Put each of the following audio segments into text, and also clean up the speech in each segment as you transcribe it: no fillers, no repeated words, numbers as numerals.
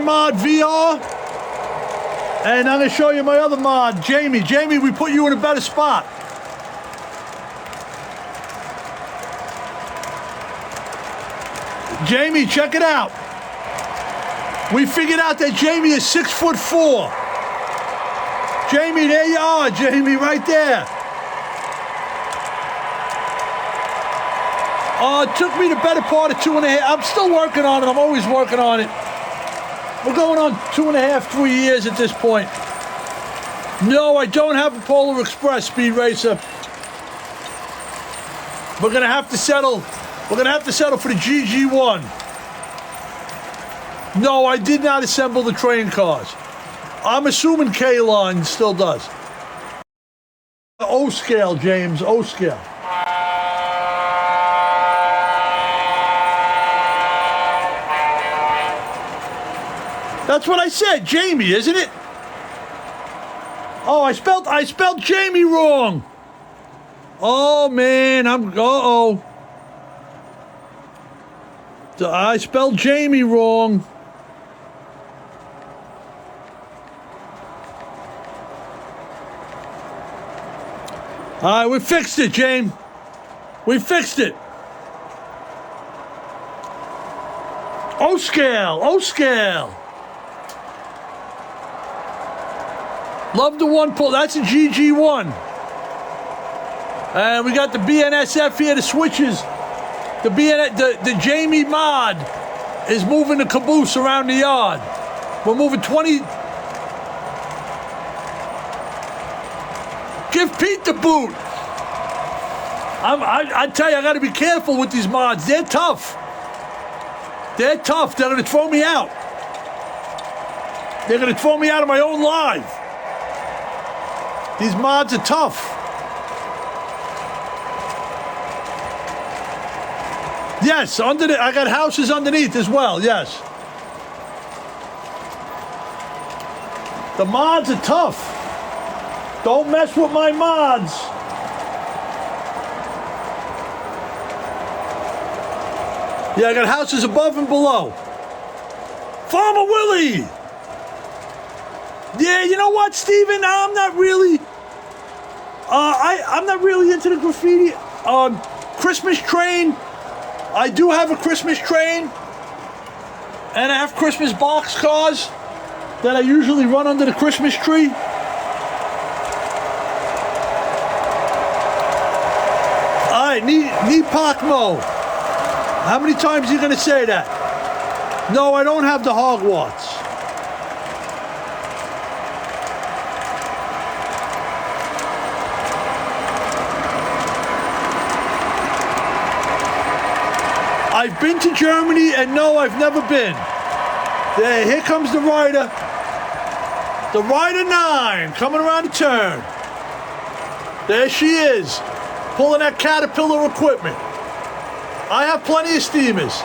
mod, VR. And I'm going to show you my other mod, Jamie. Jamie, we put you in a better spot. Jamie, check it out. We figured out that Jamie is 6'4". Jamie, there you are, Jamie, right there. It took me the better part of 2.5. I'm still working on it. I'm always working on it. We're going on 2.5, 3 years at this point. No, I don't have a Polar Express Speed Racer. We're gonna have to settle. We're gonna have to settle for the GG1. No, I did not assemble the train cars. I'm assuming K-Line still does. O-scale, James, O-scale. That's what I said, Jamie, isn't it? Oh, I spelled Jamie wrong. Oh man, uh-oh. I spelled Jamie wrong. All right, we fixed it, James. We fixed it. O-scale, O-scale. Love the one pull. That's a GG1. And we got the BNSF here, the switches. The Jamie mod is moving the caboose around the yard. We're moving 20. Give Pete the boot. I tell you, I got to be careful with these mods. They're tough. They're tough. They're going to throw me out. They're going to throw me out of my own life. These mods are tough. Yes, I got houses underneath as well, yes. The mods are tough. Don't mess with my mods. Yeah, I got houses above and below. Farmer Willie! Yeah, you know what, Steven? I'm not really... I'm not really into the graffiti. Christmas train. I do have a Christmas train. And I have Christmas box cars that I usually run under the Christmas tree. All right, Nipakmo. How many times are you going to say that? No, I don't have the Hogwarts. I've been to Germany, and no, I've never been. There, here comes the Rider. The Rider 9 coming around the turn. There she is, pulling that Caterpillar equipment. I have plenty of steamers.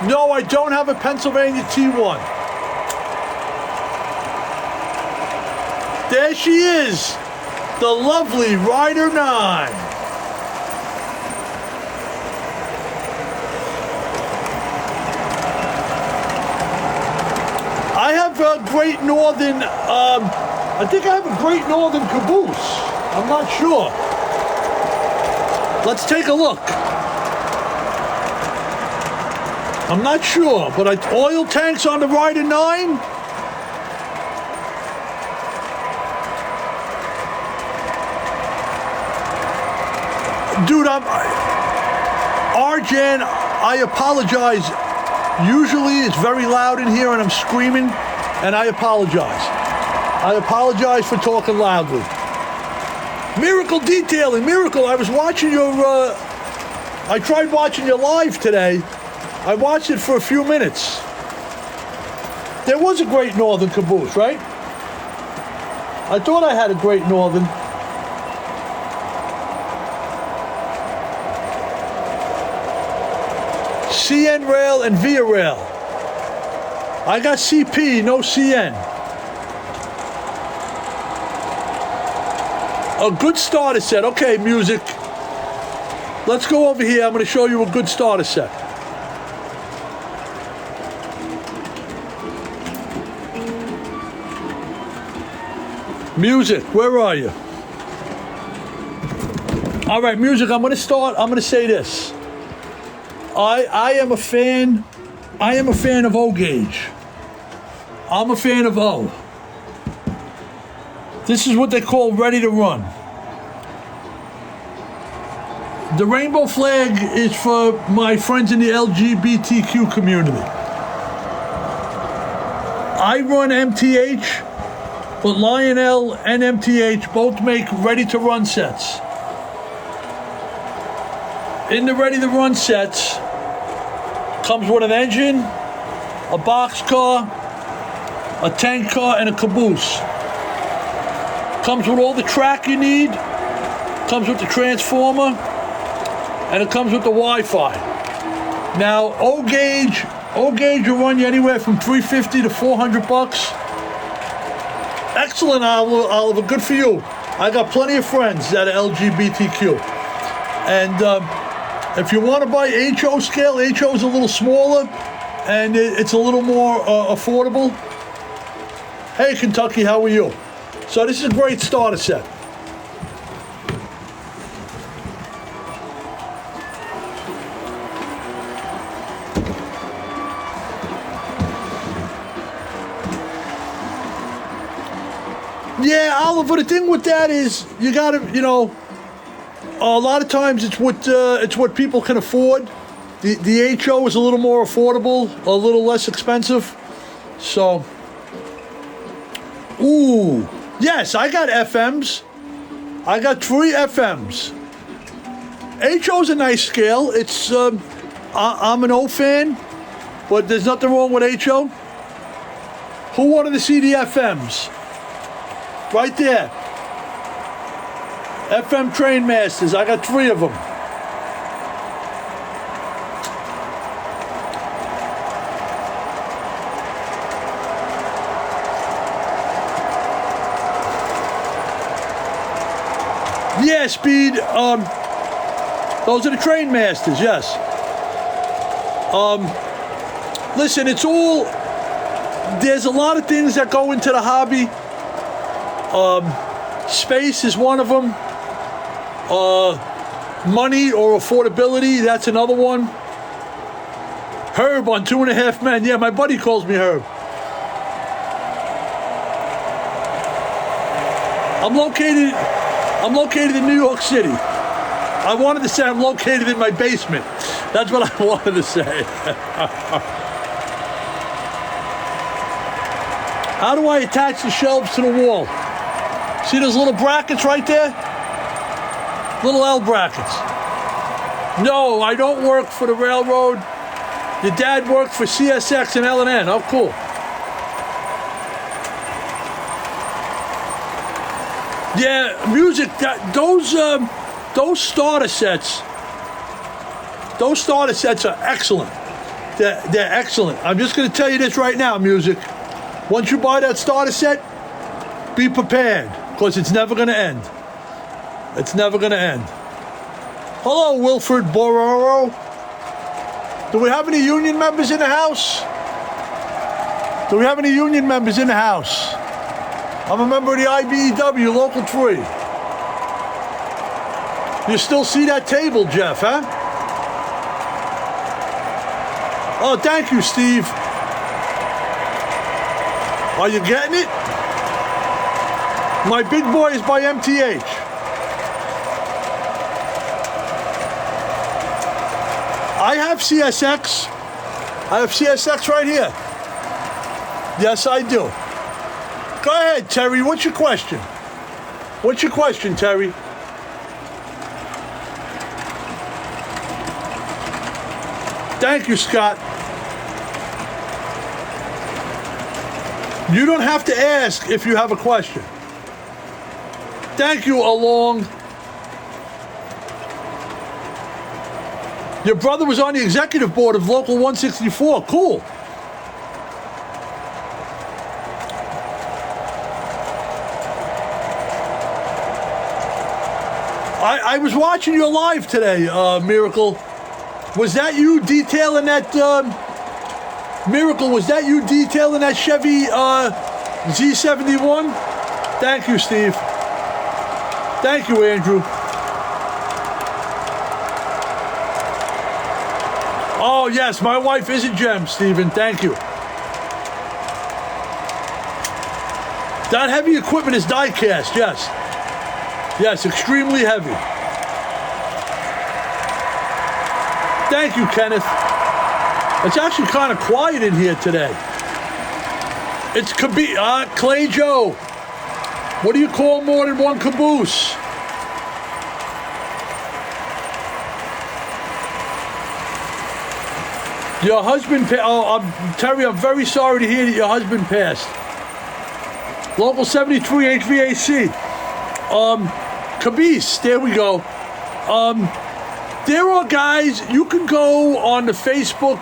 No, I don't have a Pennsylvania T1. There she is, the lovely Rider 9. I have a Great Northern, I think I have a Great Northern caboose. I'm not sure. Let's take a look. I'm not sure, but oil tanks on the Rider 9? Dude, Arjan, I apologize. Usually it's very loud in here and I'm screaming, and I apologize. I apologize for talking loudly. Miracle Detailing, Miracle, I was watching your, I tried watching your live today. I watched it for a few minutes. There was a Great Northern caboose, right? I thought I had a Great Northern. CN Rail and Via Rail. I got CP, no CN. A good starter set. Okay, music. Let's go over here. I'm going to show you a good starter set. Music, where are you? All right, Music, I'm going to say this. I am a fan of O Gauge. I'm a fan of O. This is what they call ready to run. The rainbow flag is for my friends in the LGBTQ community. I run MTH, but Lionel and MTH both make ready to run sets. In the ready to run sets comes with an engine, a box car, a tank car, and a caboose. Comes with all the track you need, comes with the transformer, and it comes with the Wi-Fi. Now, O Gauge will run you anywhere from $350 to $400. Excellent, Oliver. Good for you. I got plenty of friends that are LGBTQ. And if you want to buy HO scale, HO is a little smaller, and it's a little more affordable. Hey, Kentucky, how are you? So this is a great starter set. Yeah, Oliver, the thing with that is you gotta, a lot of times it's what people can afford. The HO is a little more affordable, a little less expensive. So, ooh, yes, I got FMs. I got 3 FMs. HO's a nice scale. It's I'm an O fan, but there's nothing wrong with HO. Who wanted to see the FMs? Right there. FM Train Masters. I got 3 of them. Yeah, Speed. Those are the Train Masters, yes. Listen, there's a lot of things that go into the hobby. Space is one of them. Money or affordability, that's another one. Herb on 2.5 Men. Yeah, my buddy calls me Herb. I'm located in New York City. I wanted to say I'm located in my basement. That's what I wanted to say. How do I attach the shelves to the wall? See those little brackets right there? Little L brackets. No, I don't work for the railroad. Your dad worked for CSX and L&N. Oh, cool. Yeah, Music. Those starter sets. Those starter sets are excellent. They're excellent. I'm just going to tell you this right now, Music. Once you buy that starter set, be prepared, because it's never going to end. It's never going to end. Hello, Wilfred Bororo. Do we have any union members in the house? Do we have any union members in the house? I'm a member of the IBEW, Local 3. You still see that table, Jeff, huh? Oh, thank you, Steve. Are you getting it? My big boy is by MTH. I have CSX. I have CSX right here. Yes, I do. Go ahead, Terry. What's your question? What's your question, Terry? Thank you, Scott. You don't have to ask if you have a question. Thank you, Along. Your brother was on the executive board of Local 164. Cool. I was watching you live today, Miracle. Was that you detailing that, Miracle, was that you detailing that Chevy Z71? Thank you, Steve. Thank you, Andrew. Oh, yes, my wife is a gem, Stephen. Thank you. That heavy equipment is die cast, yes. Yes, extremely heavy. Thank you, Kenneth. It's actually kind of quiet in here today. It's Clay Joe. What do you call more than one caboose? Your husband Terry, I'm very sorry to hear that your husband passed. Local 73 HVAC. Caboose, there we go. There are guys, you can go on the Facebook,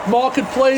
Marketplace